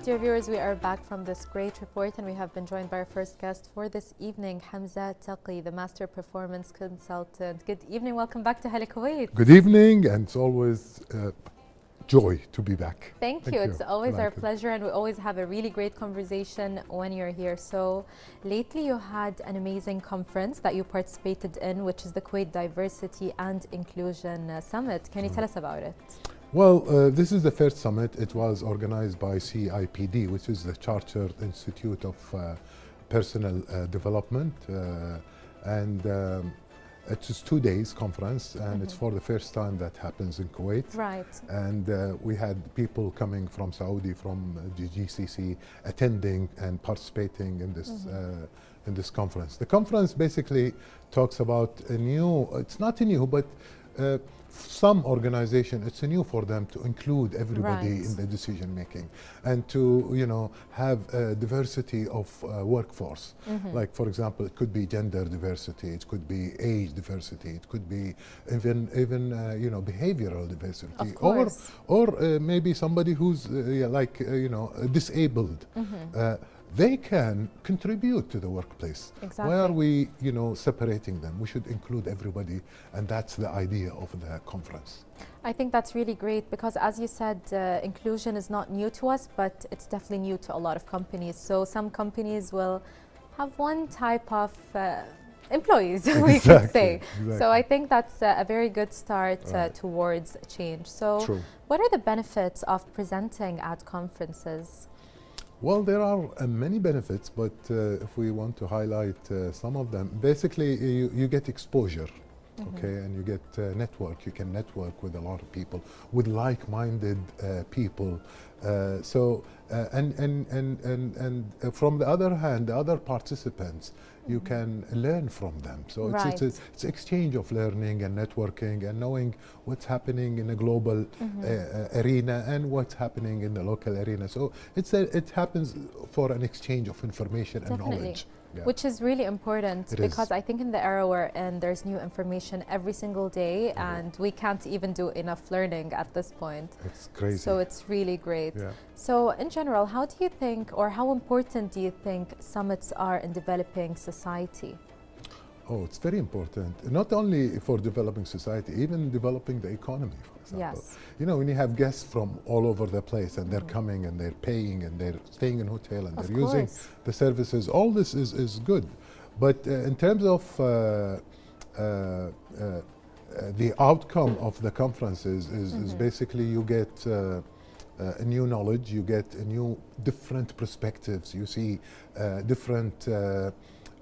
dear viewers, we are back from this great report and we have been joined by our first guest for this evening, Hamza Taqi, the Master Performance Consultant. Good evening, welcome back to Hello Kuwait. Good evening, and it's always joy to be back. Thank you. It's always our pleasure, and we always have a really great conversation when you're here. So lately you had an amazing conference that you participated in, which is the Kuwait Diversity and Inclusion Summit. Can you tell us about it? Well, this is the first summit. It was organized by CIPD, which is the Chartered Institute of Personal Development, and it's a 2 days conference, and it's for the first time that happens in Kuwait. Right. And we had people coming from Saudi, from the GCC, attending and participating in this conference. The conference basically talks about a new, it's not a new, but some organization, it's a new for them to include everybody in the decision making and to, you know, have a diversity of workforce. Like, for example, it could be gender diversity, it could be age diversity, it could be even you know, behavioral diversity, or maybe somebody who's disabled. They can contribute to the workplace. Exactly. Why are we, you know, separating them? We should include everybody, and that's the idea of the conference. I think that's really great because, as you said, inclusion is not new to us, but it's definitely new to a lot of companies. So some companies will have one type of employees, we could say. Exactly. So I think that's a very good start towards change. So what are the benefits of presenting at conferences? Well, there are many benefits, but if we want to highlight some of them, basically you get exposure, okay, and you get network. You can network with a lot of people, with like-minded people. And from the other hand, the other participants, you can learn from them. So it's exchange of learning and networking and knowing what's happening in a global arena and what's happening in the local arena. So it happens for an exchange of information and knowledge. Yeah. Which is really important because I think in the era we're in, there's new information every single day, and we can't even do enough learning at this point. It's crazy. So it's really great. Yeah. So in general, how do you think, or how important do you think summits are in developing society? Oh, it's very important. Not only for developing society, even developing the economy, for example. Yes. You know, when you have guests from all over the place and they're coming and they're paying and they're staying in hotel and they're using the services, all this is good. But in terms of the outcome of the conferences is basically you get a new knowledge, you get a new different perspectives, you see different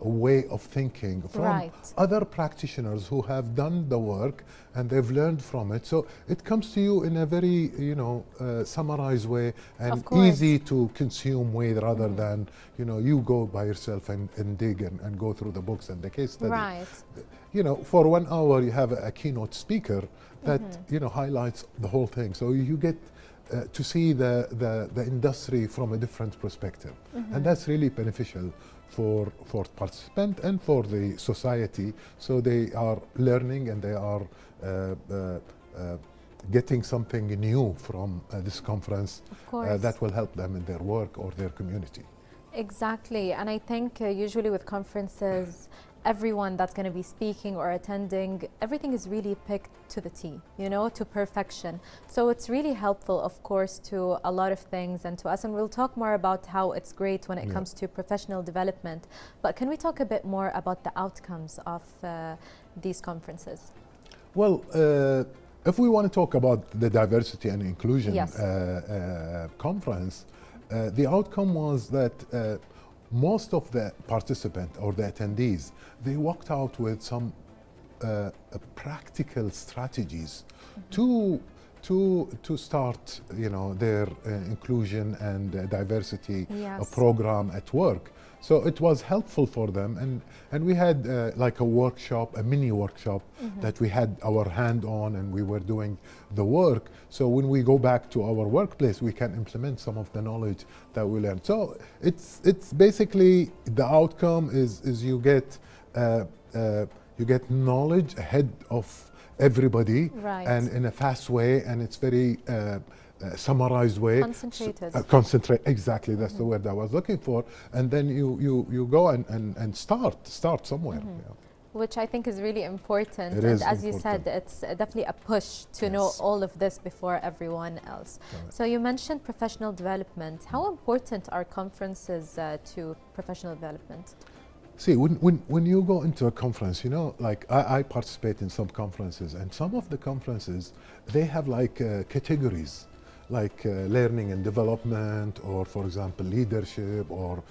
way of thinking from other practitioners who have done the work and they've learned from it. So it comes to you in a very, you know, summarized way and easy to consume way rather than, you know, you go by yourself and dig and go through the books and the case study. Right. You know, for 1 hour you have a keynote speaker that, you know, highlights the whole thing. So you get to see the industry from a different perspective. And that's really beneficial for participants and for the society. So they are learning and they are getting something new from this conference that will help them in their work or their community. Exactly. And I think usually with conferences, everyone that's going to be speaking or attending, everything is really picked to the T, you know, to perfection. So it's really helpful, of course, to a lot of things and to us. And we'll talk more about how it's great when it comes to professional development. But can we talk a bit more about the outcomes of these conferences? Well, if we want to talk about the diversity and inclusion conference, the outcome was that most of the participants or the attendees, they walked out with some practical strategies to start, you know, their inclusion and diversity program at work. So it was helpful for them, and we had like a workshop, a mini workshop that we had our hand on, and we were doing the work. So when we go back to our workplace, we can implement some of the knowledge that we learned. So it's basically the outcome is you get knowledge ahead of everybody and in a fast way, and it's very summarized way. Concentrated. Concentrate, exactly, that's the word I was looking for. And then you go and start somewhere. Yeah. Which I think is really important. It And is as you important. said, it's definitely a push to know Yes. all of this before everyone else. Correct. So you mentioned professional development. How important are conferences to professional development? See, when you go into a conference, you know, like I participate in some conferences, and some of the conferences, they have like categories, like learning and development, or for example, leadership, or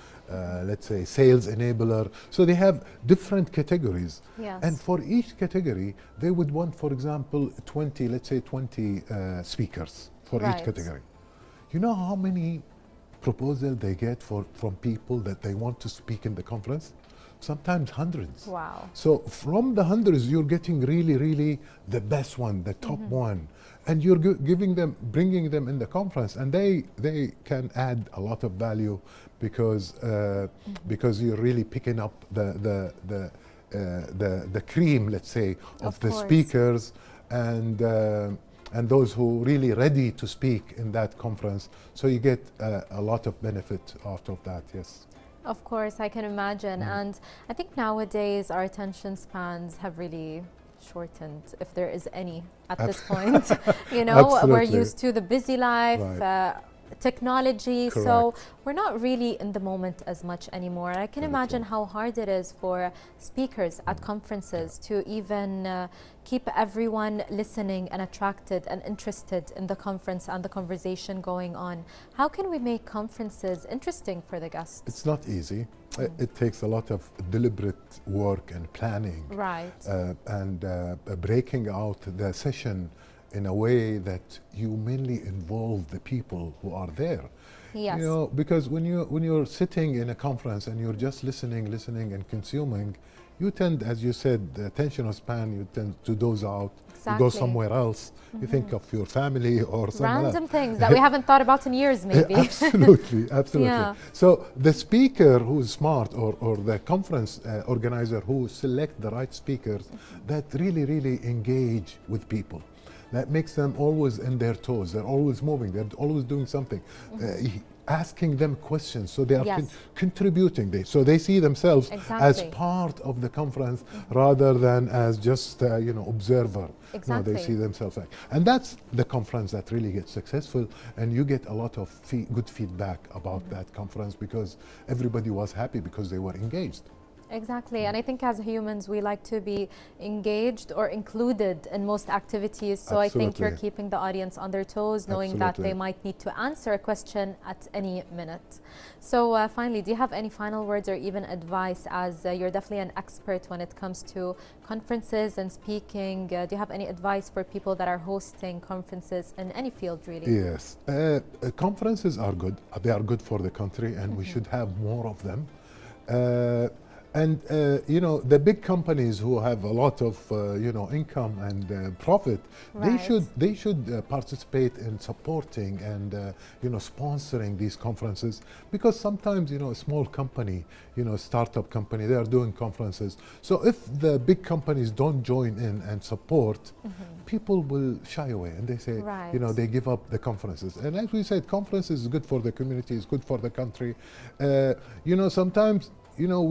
let's say sales enabler. So they have different categories. Yes. And for each category, they would want, for example, 20, let's say 20 speakers for Right. each category. You know how many proposals they get from people that they want to speak in the conference? Sometimes hundreds. Wow. So from the hundreds, you're getting really the best one, the top one, and you're giving them, bringing them in the conference, and they can add a lot of value because you're really picking up the cream, let's say, of the course. speakers and those who really ready to speak in that conference. So you get a lot of benefit out of that. Yes. Of course, I can imagine. And I think nowadays our attention spans have really shortened, if there is any at this point. You know, we're Absolutely. used to the busy life, Right. technology, so Correct. we're not really in the moment as much anymore. I can Very imagine true. how hard it is for speakers at conferences to even keep everyone listening and attracted and interested in the conference and the conversation going on. How can we make conferences interesting for the guests? It's not easy. It takes a lot of deliberate work and planning. Right. And breaking out the session in a way that you mainly involve the people who are there. Yes. You know, because when you're sitting in a conference and you're just listening and consuming, you tend, as you said, the attention span, you tend to doze out. You go Exactly. somewhere else. You think of your family or somewhere Random else. things that we haven't thought about in years, maybe. Absolutely, absolutely. Yeah. So the speaker who's smart, or the conference organizer who select the right speakers that really engage with people, that makes them always in their toes. They're always moving. They're always doing something. Asking them questions, so they are Yes. contributing. So they see themselves as Exactly. part of the conference rather than as just observer. No, Exactly. they see themselves and that's the conference that really gets successful, and you get a lot of good feedback about that conference because everybody was happy because they were engaged. Exactly, and I think as humans we like to be engaged or included in most activities, so I think you're Absolutely. keeping the audience on their toes, knowing that they Absolutely. might need to answer a question at any minute. So finally, do you have any final words or even advice, as you're definitely an expert when it comes to conferences and speaking? Do you have any advice for people that are hosting conferences in any field, really? Yes, conferences are good. They are good for the country, and we should have more of them. And the big companies who have a lot of income and profit, Right. they should participate in supporting and sponsoring these conferences, because sometimes a small company, startup company, they are doing conferences. So if the big companies don't join in and support, people will shy away, and they say, Right. they give up the conferences. And as we said, conferences is good for the community, it's good for the country. Sometimes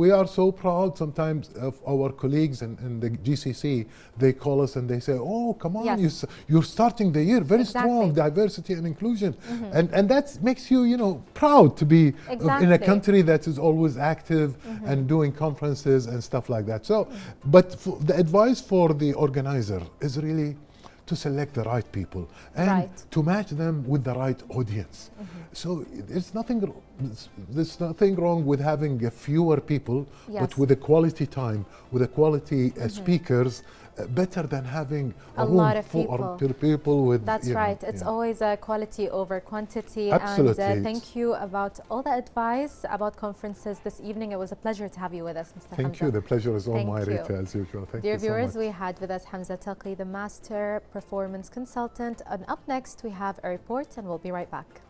we are so proud sometimes of our colleagues in the GCC. They call us and they say, oh, come on, Yes. you're starting the year very Exactly. strong, diversity and inclusion. And that makes you, proud to be in a Exactly. country that is always active and doing conferences and stuff like that. So, but the advice for the organizer is really to select the right people and Right. to match them with the right audience. So there's nothing wrong with having fewer people, but Yes. with a quality time, with a quality speakers, better than having A room lot of for people. people with. That's right. It's always quality over quantity. Absolutely. And thank you about all the advice about conferences this evening. It was a pleasure to have you with us, Mr. Thank Hamza. you. The pleasure is all Thank mine, you. Rita, as usual. Thank Dear you so viewers, much. we had with us Hamza Taqi, the Master Performance Consultant. And up next, we have a report, and we'll be right back.